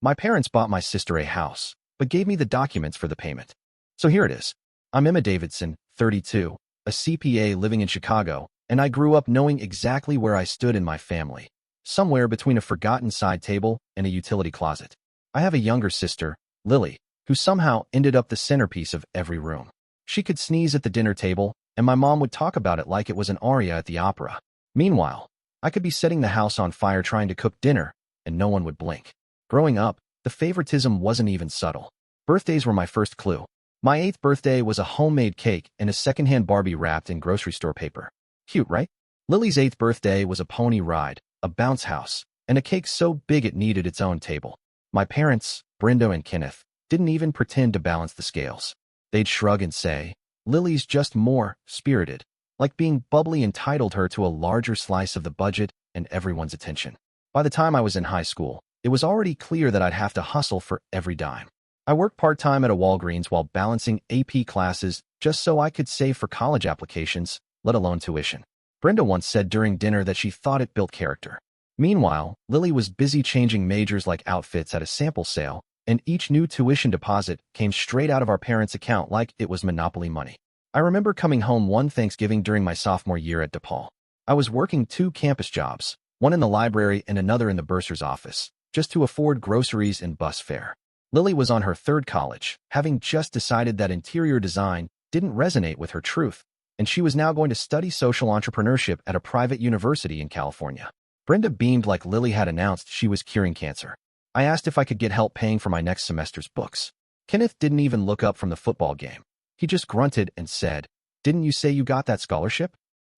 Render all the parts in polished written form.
My parents bought my sister a house, but gave me the documents for the payment. So here it is. I'm Emma Davidson, 32, a CPA living in Chicago, and I grew up knowing exactly where I stood in my family, somewhere between a forgotten side table and a utility closet. I have a younger sister, Lily, who somehow ended up the centerpiece of every room. She could sneeze at the dinner table, and my mom would talk about it like it was an aria at the opera. Meanwhile, I could be setting the house on fire trying to cook dinner, and no one would blink. Growing up, the favoritism wasn't even subtle. Birthdays were my first clue. My 8th birthday was a homemade cake and a secondhand Barbie wrapped in grocery store paper. Cute, right? Lily's 8th birthday was a pony ride, a bounce house, and a cake so big it needed its own table. My parents, Brenda and Kenneth, didn't even pretend to balance the scales. They'd shrug and say, Lily's just more spirited, like being bubbly entitled her to a larger slice of the budget and everyone's attention. By the time I was in high school, it was already clear that I'd have to hustle for every dime. I worked part-time at a Walgreens while balancing AP classes just so I could save for college applications, let alone tuition. Brenda once said during dinner that she thought it built character. Meanwhile, Lily was busy changing majors like outfits at a sample sale, and each new tuition deposit came straight out of our parents' account like it was Monopoly money. I remember coming home one Thanksgiving during my sophomore year at DePaul. I was working 2 campus jobs, one in the library and another in the bursar's office, just to afford groceries and bus fare. Lily was on her 3rd college, having just decided that interior design didn't resonate with her truth, and she was now going to study social entrepreneurship at a private university in California. Brenda beamed like Lily had announced she was curing cancer. I asked if I could get help paying for my next semester's books. Kenneth didn't even look up from the football game. He just grunted and said, "Didn't you say you got that scholarship?"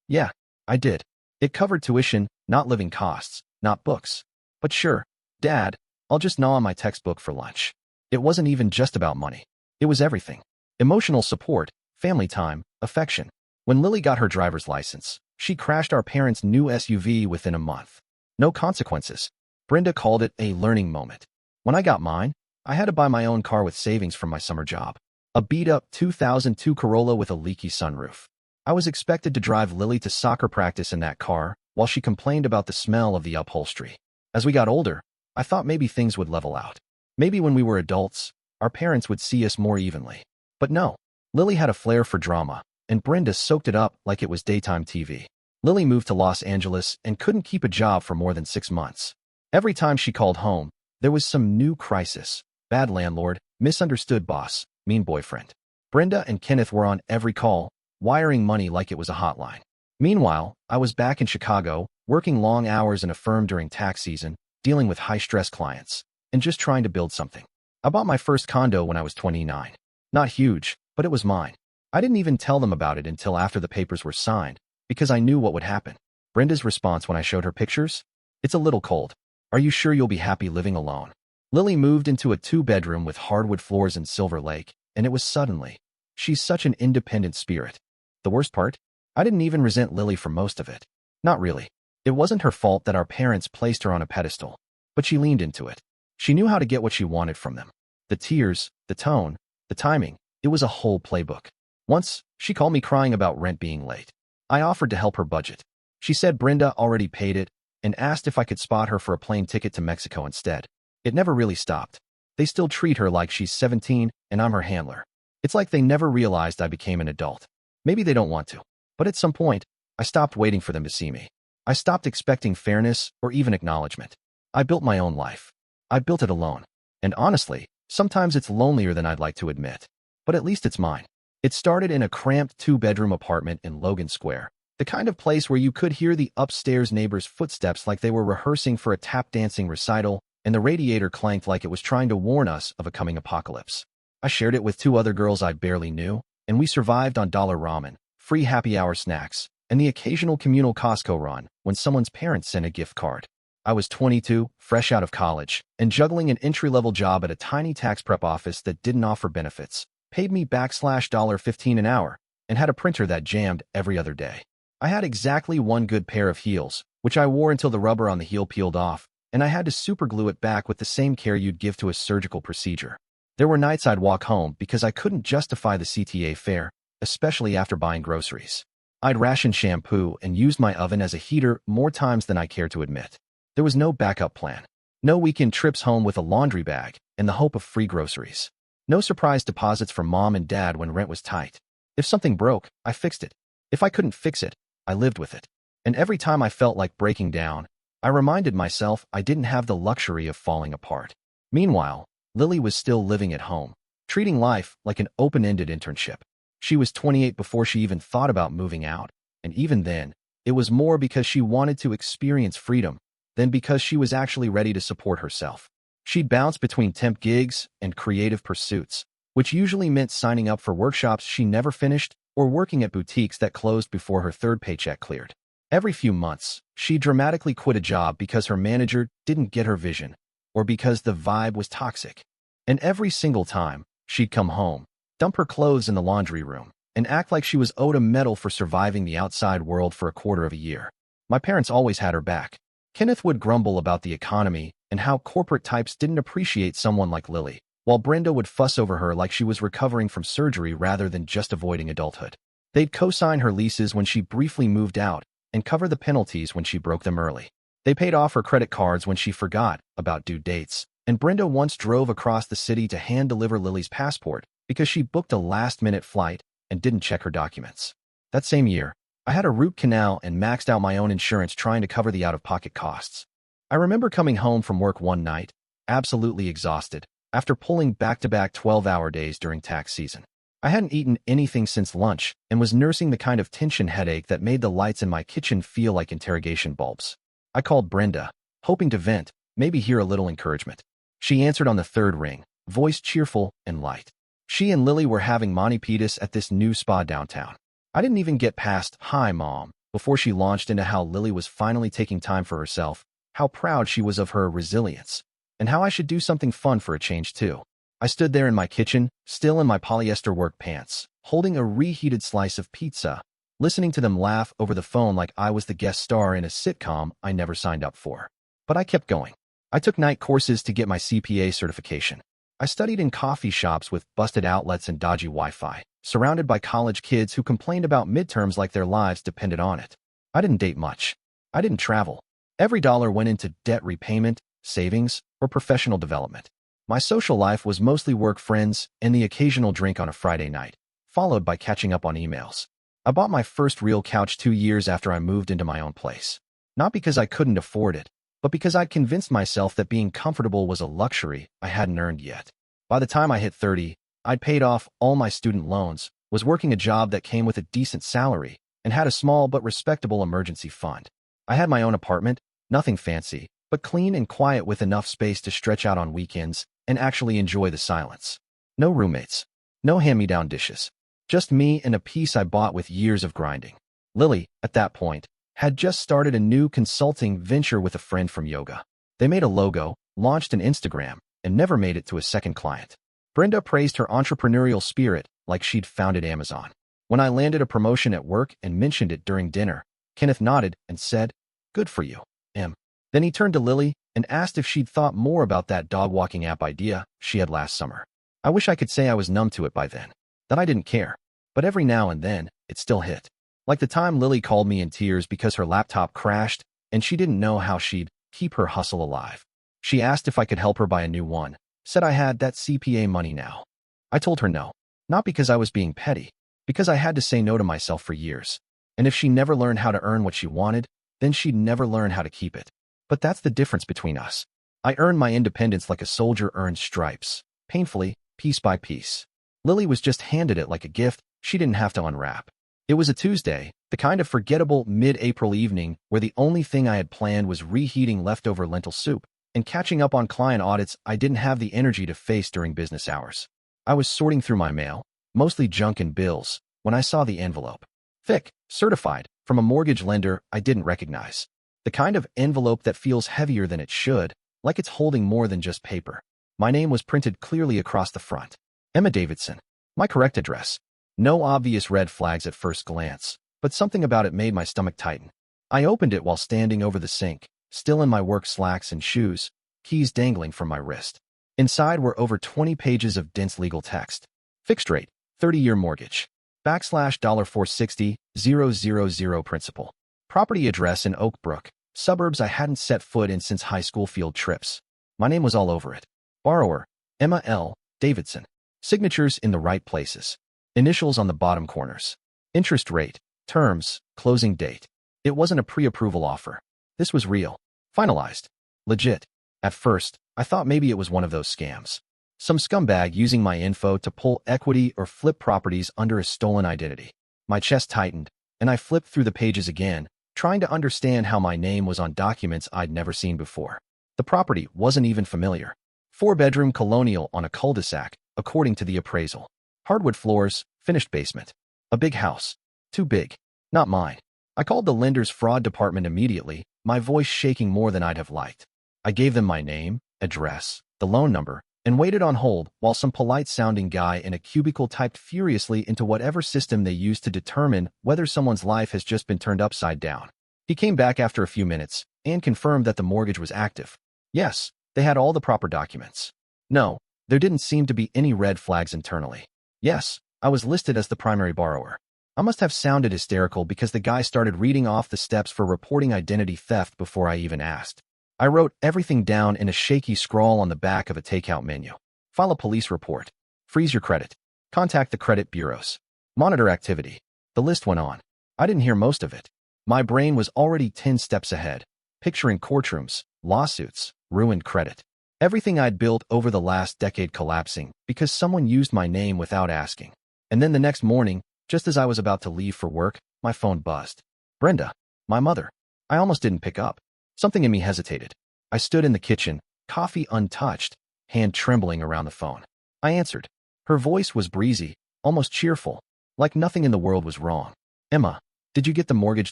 "Yeah, I did. It covered tuition, not living costs, not books. But sure, Dad, I'll just gnaw on my textbook for lunch." It wasn't even just about money. It was everything. Emotional support, family time, affection. When Lily got her driver's license, she crashed our parents' new SUV within a month. No consequences. Brenda called it a learning moment. When I got mine, I had to buy my own car with savings from my summer job. A beat-up 2002 Corolla with a leaky sunroof. I was expected to drive Lily to soccer practice in that car, while she complained about the smell of the upholstery. As we got older, I thought maybe things would level out. Maybe when we were adults, our parents would see us more evenly. But no, Lily had a flair for drama, and Brenda soaked it up like it was daytime TV. Lily moved to Los Angeles and couldn't keep a job for more than 6 months. Every time she called home, there was some new crisis. Bad landlord, misunderstood boss, mean boyfriend. Brenda and Kenneth were on every call, wiring money like it was a hotline. Meanwhile, I was back in Chicago, working long hours in a firm during tax season, dealing with high-stress clients, and just trying to build something. I bought my first condo when I was 29. Not huge, but it was mine. I didn't even tell them about it until after the papers were signed, because I knew what would happen. Brenda's response when I showed her pictures? "It's a little cold. Are you sure you'll be happy living alone?" Lily moved into a 2-bedroom with hardwood floors in Silver Lake, and it was suddenly. She's such an independent spirit. The worst part? I didn't even resent Lily for most of it. Not really. It wasn't her fault that our parents placed her on a pedestal, but she leaned into it. She knew how to get what she wanted from them. The tears, the tone, the timing, it was a whole playbook. Once, she called me crying about rent being late. I offered to help her budget. She said Brenda already paid it and asked if I could spot her for a plane ticket to Mexico instead. It never really stopped. They still treat her like she's 17 and I'm her handler. It's like they never realized I became an adult. Maybe they don't want to. But at some point, I stopped waiting for them to see me. I stopped expecting fairness or even acknowledgement. I built my own life. I built it alone. And honestly, sometimes it's lonelier than I'd like to admit. But at least it's mine. It started in a cramped 2-bedroom apartment in Logan Square, the kind of place where you could hear the upstairs neighbor's footsteps like they were rehearsing for a tap dancing recital, and the radiator clanked like it was trying to warn us of a coming apocalypse. I shared it with 2 other girls I barely knew, and we survived on dollar ramen, free happy hour snacks, and the occasional communal Costco run when someone's parents sent a gift card. I was 22, fresh out of college, and juggling an entry-level job at a tiny tax prep office that didn't offer benefits, paid me $15 an hour, and had a printer that jammed every other day. I had exactly 1 good pair of heels, which I wore until the rubber on the heel peeled off, and I had to superglue it back with the same care you'd give to a surgical procedure. There were nights I'd walk home because I couldn't justify the CTA fare, especially after buying groceries. I'd ration shampoo and used my oven as a heater more times than I care to admit. There was no backup plan. No weekend trips home with a laundry bag and the hope of free groceries. No surprise deposits from mom and dad when rent was tight. If something broke, I fixed it. If I couldn't fix it, I lived with it. And every time I felt like breaking down, I reminded myself I didn't have the luxury of falling apart. Meanwhile, Lily was still living at home, treating life like an open-ended internship. She was 28 before she even thought about moving out, and even then, it was more because she wanted to experience freedom than because she was actually ready to support herself. She'd bounce between temp gigs and creative pursuits, which usually meant signing up for workshops she never finished or working at boutiques that closed before her third paycheck cleared. Every few months, she dramatically quit a job because her manager didn't get her vision or because the vibe was toxic. And every single time, she'd come home, dump her clothes in the laundry room, and act like she was owed a medal for surviving the outside world for a quarter of a year. My parents always had her back. Kenneth would grumble about the economy and how corporate types didn't appreciate someone like Lily, while Brenda would fuss over her like she was recovering from surgery rather than just avoiding adulthood. They'd co-sign her leases when she briefly moved out and cover the penalties when she broke them early. They paid off her credit cards when she forgot about due dates, and Brenda once drove across the city to hand-deliver Lily's passport because she booked a last-minute flight and didn't check her documents. That same year, I had a root canal and maxed out my own insurance trying to cover the out-of-pocket costs. I remember coming home from work one night, absolutely exhausted, after pulling back-to-back 12-hour days during tax season. I hadn't eaten anything since lunch and was nursing the kind of tension headache that made the lights in my kitchen feel like interrogation bulbs. I called Brenda, hoping to vent, maybe hear a little encouragement. She answered on the third ring, voice cheerful and light. She and Lily were having mani pedis at this new spa downtown. I didn't even get past, "Hi, Mom," before she launched into how Lily was finally taking time for herself, how proud she was of her resilience, and how I should do something fun for a change too. I stood there in my kitchen, still in my polyester work pants, holding a reheated slice of pizza, listening to them laugh over the phone like I was the guest star in a sitcom I never signed up for. But I kept going. I took night courses to get my CPA certification. I studied in coffee shops with busted outlets and dodgy Wi-Fi, surrounded by college kids who complained about midterms like their lives depended on it. I didn't date much. I didn't travel. Every dollar went into debt repayment, savings, or professional development. My social life was mostly work friends and the occasional drink on a Friday night, followed by catching up on emails. I bought my first real couch 2 years after I moved into my own place. Not because I couldn't afford it, but because I'd convinced myself that being comfortable was a luxury I hadn't earned yet. By the time I hit 30, I'd paid off all my student loans, was working a job that came with a decent salary, and had a small but respectable emergency fund. I had my own apartment, nothing fancy, but clean and quiet with enough space to stretch out on weekends and actually enjoy the silence. No roommates. No hand-me-down dishes. Just me and a piece I bought with years of grinding. Lily, at that point, had just started a new consulting venture with a friend from yoga. They made a logo, launched an Instagram, and never made it to a second client. Brenda praised her entrepreneurial spirit like she'd founded Amazon. When I landed a promotion at work and mentioned it during dinner, Kenneth nodded and said, "Good for you, Em." Then he turned to Lily and asked if she'd thought more about that dog-walking app idea she had last summer. I wish I could say I was numb to it by then, that I didn't care. But every now and then, it still hit. Like the time Lily called me in tears because her laptop crashed and she didn't know how she'd keep her hustle alive. She asked if I could help her buy a new one, said I had that CPA money now. I told her no, not because I was being petty, because I had to say no to myself for years. And if she never learned how to earn what she wanted, then she'd never learn how to keep it. But that's the difference between us. I earned my independence like a soldier earns stripes, painfully, piece by piece. Lily was just handed it like a gift she didn't have to unwrap. It was a Tuesday, the kind of forgettable mid-April evening where the only thing I had planned was reheating leftover lentil soup and catching up on client audits I didn't have the energy to face during business hours. I was sorting through my mail, mostly junk and bills, when I saw the envelope. Thick, certified, from a mortgage lender I didn't recognize. The kind of envelope that feels heavier than it should, like it's holding more than just paper. My name was printed clearly across the front. Emma Davidson. My correct address. No obvious red flags at first glance, but something about it made my stomach tighten. I opened it while standing over the sink, still in my work slacks and shoes, keys dangling from my wrist. Inside were over 20 pages of dense legal text. Fixed rate, 30-year mortgage. /$460,000 principal. Property address in Oak Brook, suburbs I hadn't set foot in since high school field trips. My name was all over it. Borrower, Emma L. Davidson. Signatures in the right places. Initials on the bottom corners. Interest rate, terms, closing date. It wasn't a pre-approval offer. This was real. Finalized. Legit. At first, I thought maybe it was one of those scams. Some scumbag using my info to pull equity or flip properties under a stolen identity. My chest tightened, and I flipped through the pages again, trying to understand how my name was on documents I'd never seen before. The property wasn't even familiar. 4-bedroom colonial on a cul-de-sac, according to the appraisal. Hardwood floors, finished basement. A big house. Too big. Not mine. I called the lender's fraud department immediately, my voice shaking more than I'd have liked. I gave them my name, address, the loan number, and waited on hold while some polite-sounding guy in a cubicle typed furiously into whatever system they use to determine whether someone's life has just been turned upside down. He came back after a few minutes and confirmed that the mortgage was active. Yes, they had all the proper documents. No, there didn't seem to be any red flags internally. Yes, I was listed as the primary borrower. I must have sounded hysterical because the guy started reading off the steps for reporting identity theft before I even asked. I wrote everything down in a shaky scrawl on the back of a takeout menu. File a police report. Freeze your credit. Contact the credit bureaus. Monitor activity. The list went on. I didn't hear most of it. My brain was already 10 steps ahead, picturing courtrooms, lawsuits, ruined credit. Everything I'd built over the last decade collapsing because someone used my name without asking. And then the next morning, just as I was about to leave for work, my phone buzzed. Brenda, my mother. I almost didn't pick up. Something in me hesitated. I stood in the kitchen, coffee untouched, hand trembling around the phone. I answered. Her voice was breezy, almost cheerful, like nothing in the world was wrong. Emma, did you get the mortgage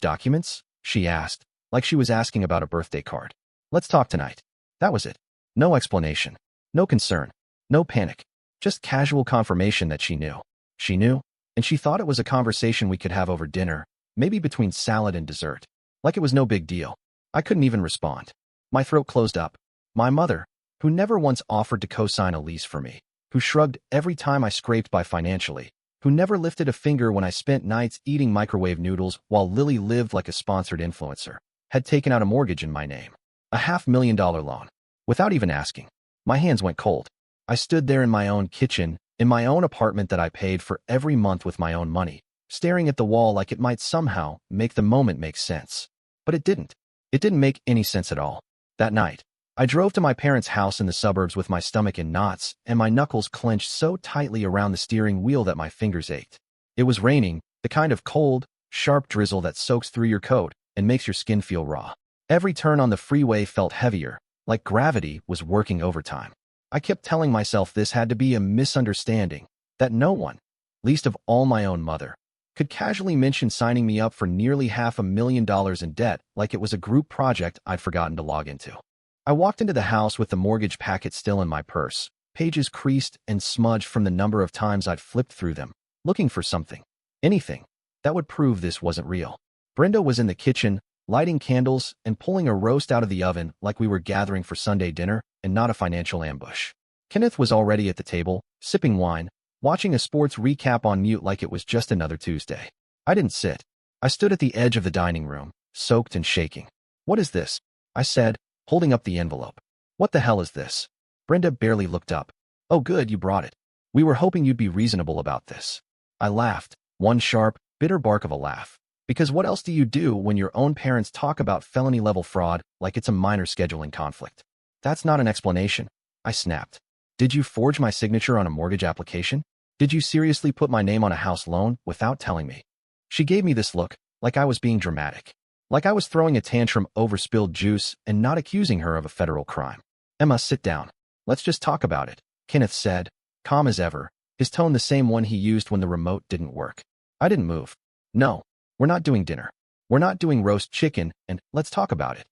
documents? She asked, like she was asking about a birthday card. Let's talk tonight. That was it. No explanation. No concern. No panic. Just casual confirmation that she knew. She knew, and she thought it was a conversation we could have over dinner, maybe between salad and dessert. Like it was no big deal. I couldn't even respond. My throat closed up. My mother, who never once offered to co-sign a lease for me, who shrugged every time I scraped by financially, who never lifted a finger when I spent nights eating microwave noodles while Lily lived like a sponsored influencer, had taken out a mortgage in my name. A $500,000 loan. Without even asking. My hands went cold. I stood there in my own kitchen, in my own apartment that I paid for every month with my own money, staring at the wall like it might somehow make the moment make sense. But it didn't. It didn't make any sense at all. That night, I drove to my parents' house in the suburbs with my stomach in knots and my knuckles clenched so tightly around the steering wheel that my fingers ached. It was raining, the kind of cold, sharp drizzle that soaks through your coat and makes your skin feel raw. Every turn on the freeway felt heavier, like gravity was working overtime. I kept telling myself this had to be a misunderstanding, that no one, least of all my own mother, could casually mention signing me up for nearly $500,000 in debt like it was a group project I'd forgotten to log into. I walked into the house with the mortgage packet still in my purse, pages creased and smudged from the number of times I'd flipped through them, looking for something, anything, that would prove this wasn't real. Brenda was in the kitchen, lighting candles and pulling a roast out of the oven like we were gathering for Sunday dinner and not a financial ambush. Kenneth was already at the table, sipping wine, watching a sports recap on mute like it was just another Tuesday. I didn't sit. I stood at the edge of the dining room, soaked and shaking. What is this? I said, holding up the envelope. What the hell is this? Brenda barely looked up. Oh good, you brought it. We were hoping you'd be reasonable about this. I laughed, one sharp, bitter bark of a laugh. Because what else do you do when your own parents talk about felony-level fraud like it's a minor scheduling conflict? That's not an explanation, I snapped. Did you forge my signature on a mortgage application? Did you seriously put my name on a house loan without telling me? She gave me this look, like I was being dramatic. Like I was throwing a tantrum over spilled juice and not accusing her of a federal crime. Emma, sit down. Let's just talk about it, Kenneth said, calm as ever, his tone the same one he used when the remote didn't work. I didn't move. No, we're not doing dinner. We're not doing roast chicken, and let's talk about it.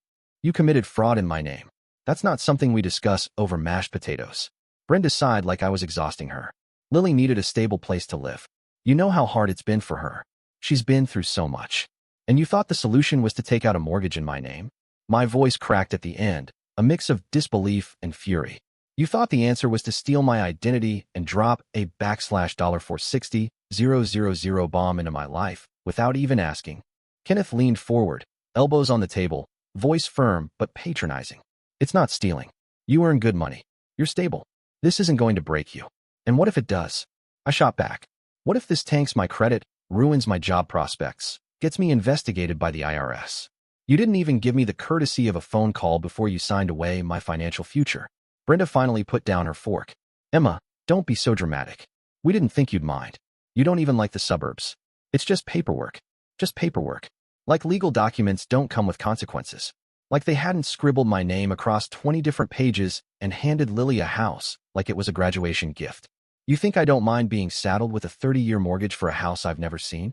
You committed fraud in my name. That's not something we discuss over mashed potatoes. Brenda sighed like I was exhausting her. Lily needed a stable place to live. You know how hard it's been for her. She's been through so much. And you thought the solution was to take out a mortgage in my name? My voice cracked at the end, a mix of disbelief and fury. You thought the answer was to steal my identity and drop a $$460,000 bomb into my life without even asking. Kenneth leaned forward, elbows on the table, voice firm but patronizing. It's not stealing. You earn good money. You're stable. This isn't going to break you. And what if it does? I shot back. What if this tanks my credit, ruins my job prospects, gets me investigated by the IRS? You didn't even give me the courtesy of a phone call before you signed away my financial future. Brenda finally put down her fork. Emma, don't be so dramatic. We didn't think you'd mind. You don't even like the suburbs. It's just paperwork. Just paperwork. Like legal documents don't come with consequences. Like they hadn't scribbled my name across 20 different pages and handed Lily a house like it was a graduation gift. You think I don't mind being saddled with a 30-year mortgage for a house I've never seen?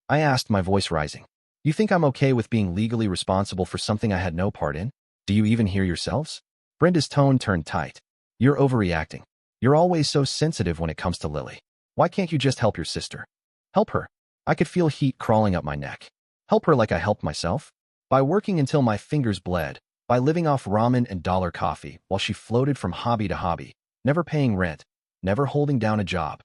I asked, my voice rising. You think I'm okay with being legally responsible for something I had no part in? Do you even hear yourselves? Brenda's tone turned tight. You're overreacting. You're always so sensitive when it comes to Lily. Why can't you just help your sister? Help her. I could feel heat crawling up my neck. Help her like I helped myself? By working until my fingers bled, by living off ramen and dollar coffee while she floated from hobby to hobby, never paying rent, never holding down a job.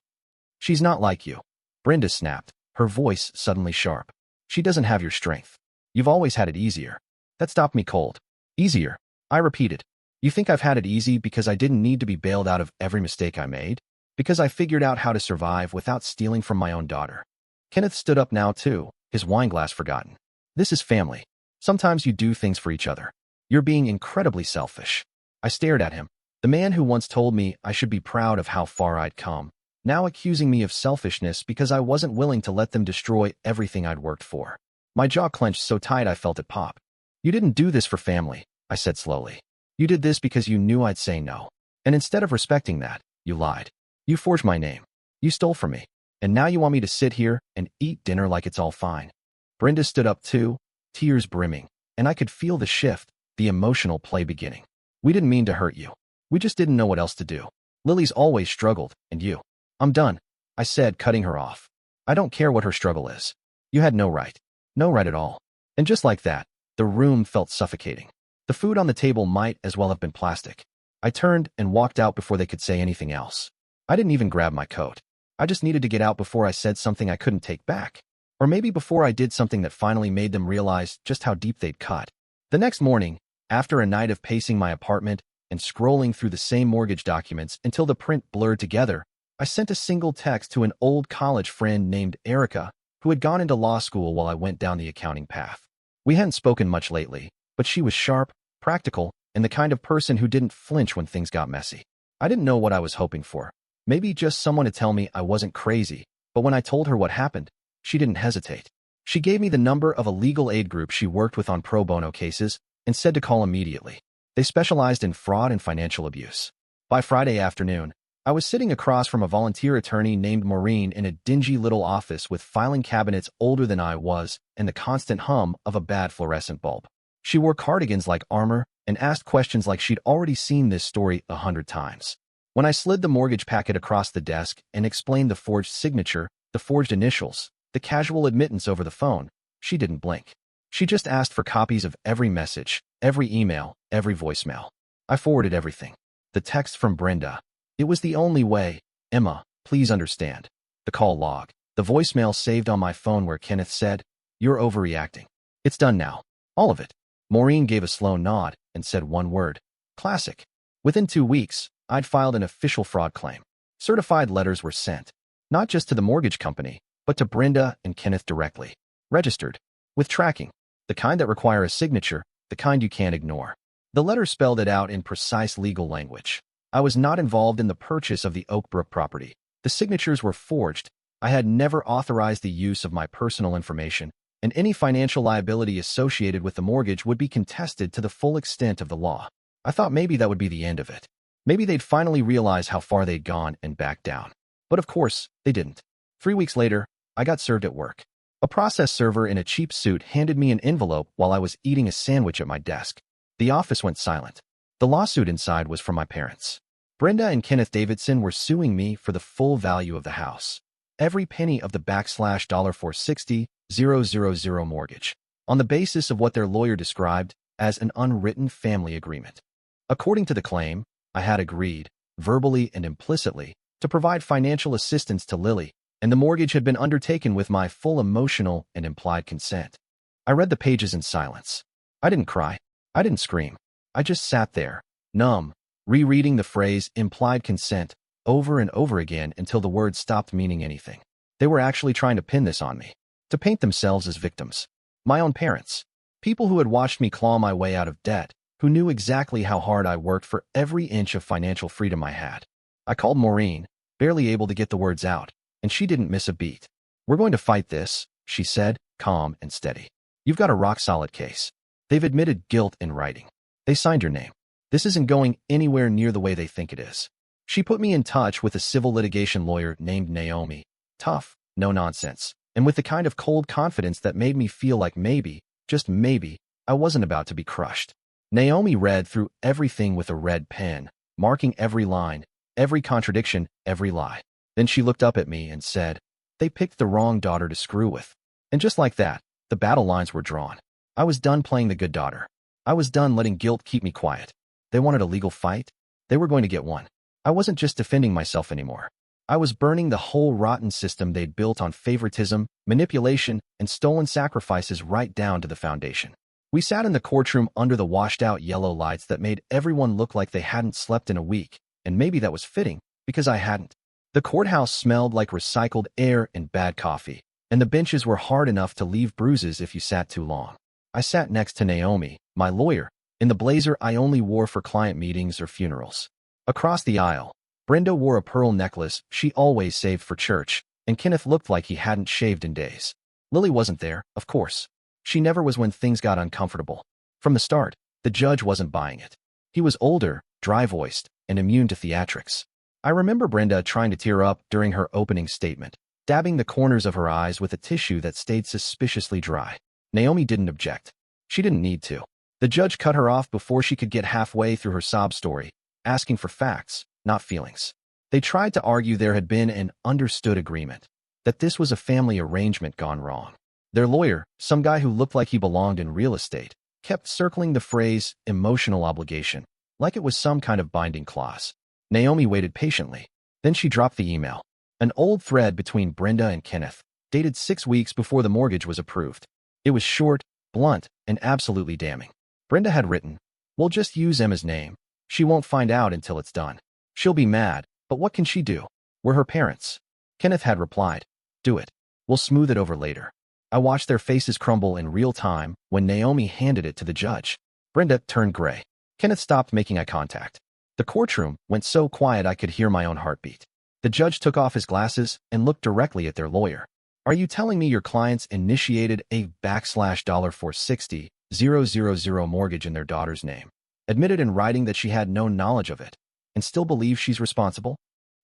She's not like you. Brenda snapped, her voice suddenly sharp. She doesn't have your strength. You've always had it easier. That stopped me cold. Easier, I repeated. You think I've had it easy because I didn't need to be bailed out of every mistake I made? Because I figured out how to survive without stealing from my own daughter. Kenneth stood up now too, his wineglass forgotten. This is family. Sometimes you do things for each other. You're being incredibly selfish. I stared at him. The man who once told me I should be proud of how far I'd come, now accusing me of selfishness because I wasn't willing to let them destroy everything I'd worked for. My jaw clenched so tight I felt it pop. You didn't do this for family, I said slowly. You did this because you knew I'd say no. And instead of respecting that, you lied. You forged my name. You stole from me. And now you want me to sit here and eat dinner like it's all fine. Brenda stood up too, tears brimming, and I could feel the shift, the emotional play beginning. We didn't mean to hurt you. We just didn't know what else to do. Lily's always struggled, and you. I'm done, I said, cutting her off. I don't care what her struggle is. You had no right. No right at all. And just like that, the room felt suffocating. The food on the table might as well have been plastic. I turned and walked out before they could say anything else. I didn't even grab my coat. I just needed to get out before I said something I couldn't take back. Or maybe before I did something that finally made them realize just how deep they'd cut. The next morning, after a night of pacing my apartment and scrolling through the same mortgage documents until the print blurred together, I sent a single text to an old college friend named Erica, who had gone into law school while I went down the accounting path. We hadn't spoken much lately, but she was sharp, practical, and the kind of person who didn't flinch when things got messy. I didn't know what I was hoping for. Maybe just someone to tell me I wasn't crazy, but when I told her what happened, she didn't hesitate. She gave me the number of a legal aid group she worked with on pro bono cases and said to call immediately. They specialized in fraud and financial abuse. By Friday afternoon, I was sitting across from a volunteer attorney named Maureen in a dingy little office with filing cabinets older than I was and the constant hum of a bad fluorescent bulb. She wore cardigans like armor and asked questions like she'd already seen this story 100 times. When I slid the mortgage packet across the desk and explained the forged signature, the forged initials, the casual admittance over the phone, she didn't blink. She just asked for copies of every message, every email, every voicemail. I forwarded everything. The text from Brenda. It was the only way. Emma, please understand. The call log. The voicemail saved on my phone where Kenneth said, "You're overreacting. It's done now. All of it." Maureen gave a slow nod and said one word. Classic. Within 2 weeks, I'd filed an official fraud claim. Certified letters were sent. Not just to the mortgage company, but to Brenda and Kenneth directly. Registered. With tracking. The kind that require a signature, the kind you can't ignore. The letter spelled it out in precise legal language. I was not involved in the purchase of the Oak Brook property. The signatures were forged. I had never authorized the use of my personal information, and any financial liability associated with the mortgage would be contested to the full extent of the law. I thought maybe that would be the end of it. Maybe they'd finally realize how far they'd gone and back down. But of course, they didn't. 3 weeks later, I got served at work. A process server in a cheap suit handed me an envelope while I was eating a sandwich at my desk. The office went silent. The lawsuit inside was from my parents. Brenda and Kenneth Davidson were suing me for the full value of the house. Every penny of the $460,000 mortgage, on the basis of what their lawyer described as an unwritten family agreement. According to the claim, I had agreed, verbally and implicitly, to provide financial assistance to Lily, and the mortgage had been undertaken with my full emotional and implied consent. I read the pages in silence. I didn't cry. I didn't scream. I just sat there, numb, rereading the phrase implied consent over and over again until the words stopped meaning anything. They were actually trying to pin this on me, to paint themselves as victims. My own parents. People who had watched me claw my way out of debt, who knew exactly how hard I worked for every inch of financial freedom I had. I called Maureen, barely able to get the words out, and she didn't miss a beat. "We're going to fight this," she said, calm and steady. "You've got a rock-solid case. They've admitted guilt in writing. They signed your name. This isn't going anywhere near the way they think it is." She put me in touch with a civil litigation lawyer named Naomi. Tough, no nonsense, and with the kind of cold confidence that made me feel like maybe, just maybe, I wasn't about to be crushed. Naomi read through everything with a red pen, marking every line, every contradiction, every lie. Then she looked up at me and said, "They picked the wrong daughter to screw with." And just like that, the battle lines were drawn. I was done playing the good daughter. I was done letting guilt keep me quiet. They wanted a legal fight. They were going to get one. I wasn't just defending myself anymore. I was burning the whole rotten system they'd built on favoritism, manipulation, and stolen sacrifices right down to the foundation. We sat in the courtroom under the washed-out yellow lights that made everyone look like they hadn't slept in a week, and maybe that was fitting, because I hadn't. The courthouse smelled like recycled air and bad coffee, and the benches were hard enough to leave bruises if you sat too long. I sat next to Naomi, my lawyer, in the blazer I only wore for client meetings or funerals. Across the aisle, Brenda wore a pearl necklace she always saved for church, and Kenneth looked like he hadn't shaved in days. Lily wasn't there, of course. She never was when things got uncomfortable. From the start, the judge wasn't buying it. He was older, dry-voiced, and immune to theatrics. I remember Brenda trying to tear up during her opening statement, dabbing the corners of her eyes with a tissue that stayed suspiciously dry. Naomi didn't object. She didn't need to. The judge cut her off before she could get halfway through her sob story, asking for facts, not feelings. They tried to argue there had been an understood agreement, that this was a family arrangement gone wrong. Their lawyer, some guy who looked like he belonged in real estate, kept circling the phrase emotional obligation, like it was some kind of binding clause. Naomi waited patiently. Then she dropped the email. An old thread between Brenda and Kenneth, dated 6 weeks before the mortgage was approved. It was short, blunt, and absolutely damning. Brenda had written, "We'll just use Emma's name. She won't find out until it's done. She'll be mad, but what can she do? We're her parents." Kenneth had replied, "Do it. We'll smooth it over later." I watched their faces crumble in real time when Naomi handed it to the judge. Brenda turned gray. Kenneth stopped making eye contact. The courtroom went so quiet I could hear my own heartbeat. The judge took off his glasses and looked directly at their lawyer. "Are you telling me your clients initiated a $460,000 mortgage in their daughter's name, admitted in writing that she had no knowledge of it, and still believe she's responsible?"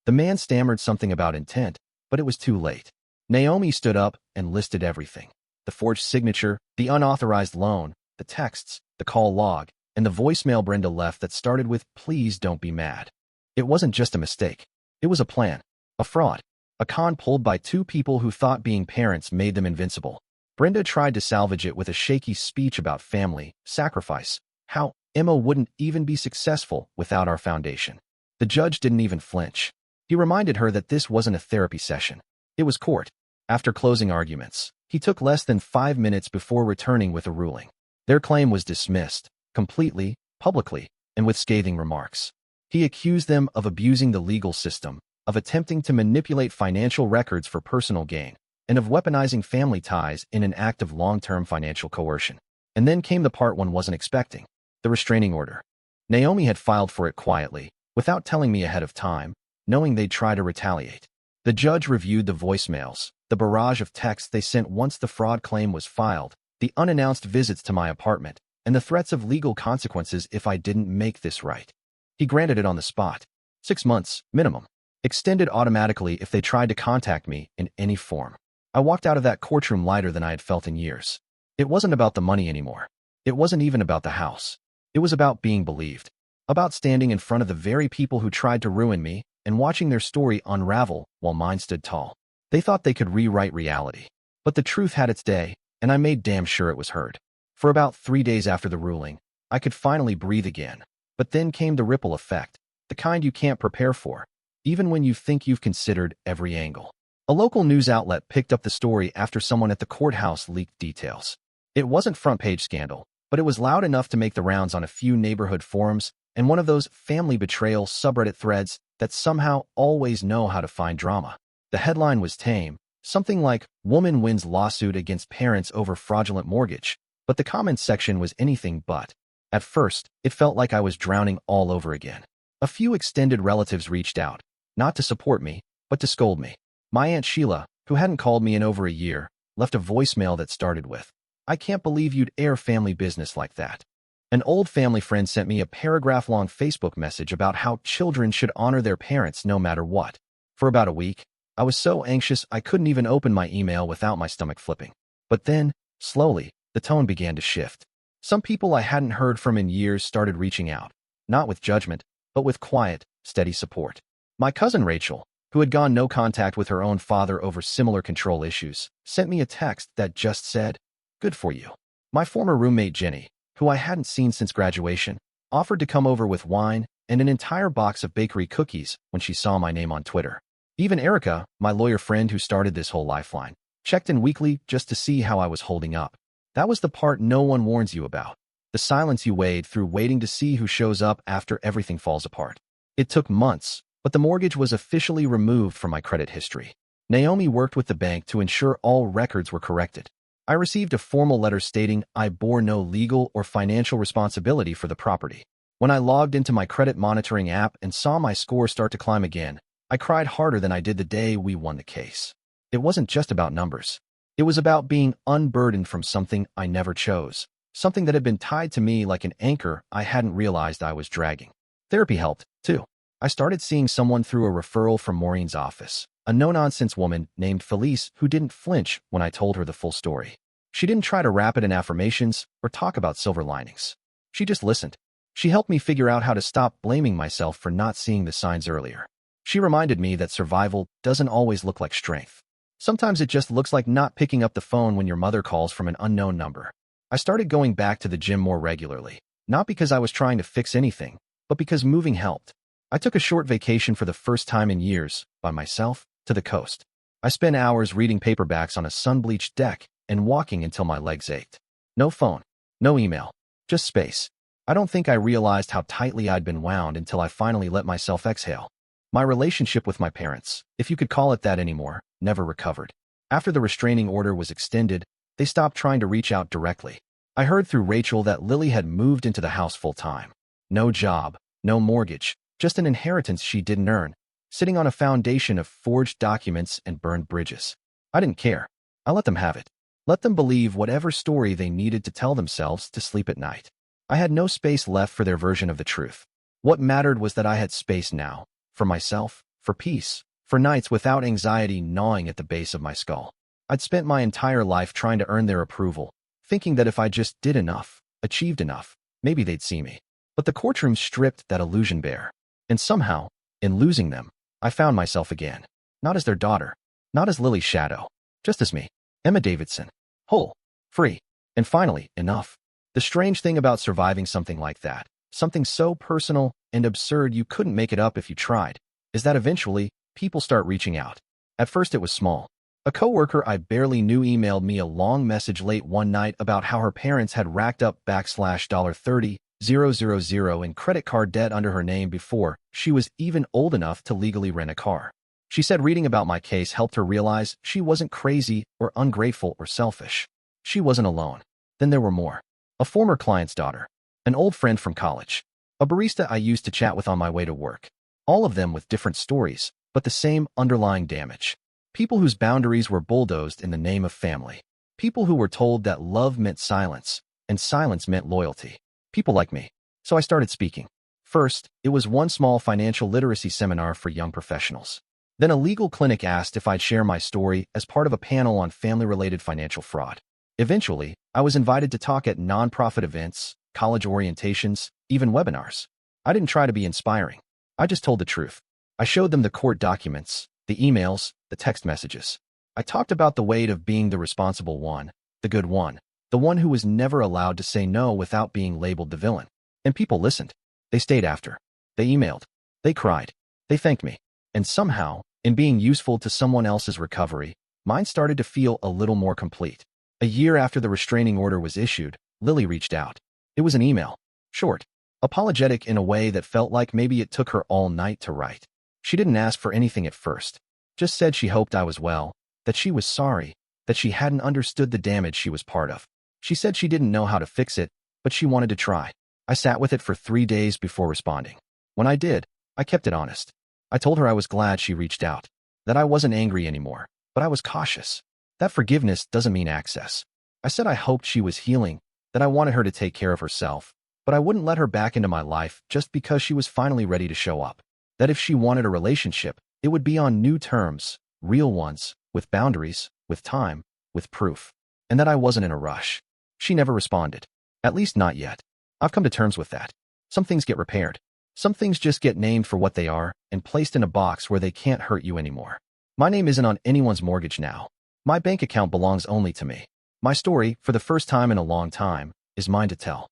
The man stammered something about intent, but it was too late. Naomi stood up and listed everything. The forged signature, the unauthorized loan, the texts, the call log, and the voicemail Brenda left that started with, "Please don't be mad." It wasn't just a mistake. It was a plan, a fraud, a con pulled by two people who thought being parents made them invincible. Brenda tried to salvage it with a shaky speech about family, sacrifice, how Emma wouldn't even be successful without our foundation. The judge didn't even flinch. He reminded her that this wasn't a therapy session. It was court. After closing arguments, he took less than 5 minutes before returning with a ruling. Their claim was dismissed, completely, publicly, and with scathing remarks. He accused them of abusing the legal system, of attempting to manipulate financial records for personal gain, and of weaponizing family ties in an act of long-term financial coercion. And then came the part one wasn't expecting, the restraining order. Naomi had filed for it quietly, without telling me ahead of time, knowing they'd try to retaliate. The judge reviewed the voicemails, the barrage of texts they sent once the fraud claim was filed, the unannounced visits to my apartment, and the threats of legal consequences if I didn't make this right. He granted it on the spot. 6 months, minimum. Extended automatically if they tried to contact me in any form. I walked out of that courtroom lighter than I had felt in years. It wasn't about the money anymore. It wasn't even about the house. It was about being believed. About standing in front of the very people who tried to ruin me and watching their story unravel while mine stood tall. They thought they could rewrite reality. But the truth had its day, and I made damn sure it was heard. For about 3 days after the ruling, I could finally breathe again. But then came the ripple effect, the kind you can't prepare for, even when you think you've considered every angle. A local news outlet picked up the story after someone at the courthouse leaked details. It wasn't front-page scandal, but it was loud enough to make the rounds on a few neighborhood forums and one of those family betrayal subreddit threads that somehow always know how to find drama. The headline was tame, something like, "Woman wins lawsuit against parents over fraudulent mortgage," but the comments section was anything but. At first, it felt like I was drowning all over again. A few extended relatives reached out, not to support me, but to scold me. My Aunt Sheila, who hadn't called me in over a year, left a voicemail that started with, "I can't believe you'd air family business like that." An old family friend sent me a paragraph-long Facebook message about how children should honor their parents no matter what. For about a week, I was so anxious I couldn't even open my email without my stomach flipping. But then, slowly, the tone began to shift. Some people I hadn't heard from in years started reaching out, not with judgment, but with quiet, steady support. My cousin Rachel, who had gone no contact with her own father over similar control issues, sent me a text that just said, "Good for you." My former roommate Jenny, who I hadn't seen since graduation, offered to come over with wine and an entire box of bakery cookies when she saw my name on Twitter. Even Erica, my lawyer friend who started this whole lifeline, checked in weekly just to see how I was holding up. That was the part no one warns you about. The silence you wade through waiting to see who shows up after everything falls apart. It took months, but the mortgage was officially removed from my credit history. Naomi worked with the bank to ensure all records were corrected. I received a formal letter stating I bore no legal or financial responsibility for the property. When I logged into my credit monitoring app and saw my score start to climb again, I cried harder than I did the day we won the case. It wasn't just about numbers. It was about being unburdened from something I never chose, something that had been tied to me like an anchor I hadn't realized I was dragging. Therapy helped, too. I started seeing someone through a referral from Maureen's office, a no-nonsense woman named Felice who didn't flinch when I told her the full story. She didn't try to wrap it in affirmations or talk about silver linings. She just listened. She helped me figure out how to stop blaming myself for not seeing the signs earlier. She reminded me that survival doesn't always look like strength. Sometimes it just looks like not picking up the phone when your mother calls from an unknown number. I started going back to the gym more regularly, not because I was trying to fix anything, but because moving helped. I took a short vacation for the first time in years, by myself, to the coast. I spent hours reading paperbacks on a sun-bleached deck and walking until my legs ached. No phone, no email, just space. I don't think I realized how tightly I'd been wound until I finally let myself exhale. My relationship with my parents, if you could call it that anymore, never recovered. After the restraining order was extended, they stopped trying to reach out directly. I heard through Rachel that Lily had moved into the house full-time. No job, no mortgage, just an inheritance she didn't earn, sitting on a foundation of forged documents and burned bridges. I didn't care. I let them have it. Let them believe whatever story they needed to tell themselves to sleep at night. I had no space left for their version of the truth. What mattered was that I had space now, for myself, for peace, for nights without anxiety gnawing at the base of my skull. I'd spent my entire life trying to earn their approval, thinking that if I just did enough, achieved enough, maybe they'd see me. But the courtroom stripped that illusion bare. And somehow, in losing them, I found myself again. Not as their daughter, not as Lily's shadow, just as me, Emma Davidson. Whole, free, and finally, enough. The strange thing about surviving something like that, something so personal and absurd you couldn't make it up if you tried, is that eventually, people start reaching out. At first it was small. A coworker I barely knew emailed me a long message late one night about how her parents had racked up $30,000 in credit card debt under her name before she was even old enough to legally rent a car. She said reading about my case helped her realize she wasn't crazy or ungrateful or selfish. She wasn't alone. Then there were more. A former client's daughter, an old friend from college, a barista I used to chat with on my way to work. All of them with different stories, but the same underlying damage. People whose boundaries were bulldozed in the name of family. People who were told that love meant silence, and silence meant loyalty. People like me. So I started speaking. First, it was one small financial literacy seminar for young professionals. Then a legal clinic asked if I'd share my story as part of a panel on family-related financial fraud. Eventually, I was invited to talk at nonprofit events, college orientations, even webinars. I didn't try to be inspiring. I just told the truth. I showed them the court documents, the emails, the text messages. I talked about the weight of being the responsible one, the good one, the one who was never allowed to say no without being labeled the villain. And people listened. They stayed after. They emailed. They cried. They thanked me. And somehow, in being useful to someone else's recovery, mine started to feel a little more complete. A year after the restraining order was issued, Lily reached out. It was an email. Short. apologetic in a way that felt like maybe it took her all night to write. She didn't ask for anything at first, just said she hoped I was well, that she was sorry, that she hadn't understood the damage she was part of. She said she didn't know how to fix it, but she wanted to try. I sat with it for 3 days before responding. When I did, I kept it honest. I told her I was glad she reached out, that I wasn't angry anymore, but I was cautious. That forgiveness doesn't mean access. I said I hoped she was healing, that I wanted her to take care of herself, but I wouldn't let her back into my life just because she was finally ready to show up. That if she wanted a relationship, it would be on new terms, real ones, with boundaries, with time, with proof. And that I wasn't in a rush. She never responded. At least not yet. I've come to terms with that. Some things get repaired. Some things just get named for what they are and placed in a box where they can't hurt you anymore. My name isn't on anyone's mortgage now. My bank account belongs only to me. My story, for the first time in a long time, is mine to tell.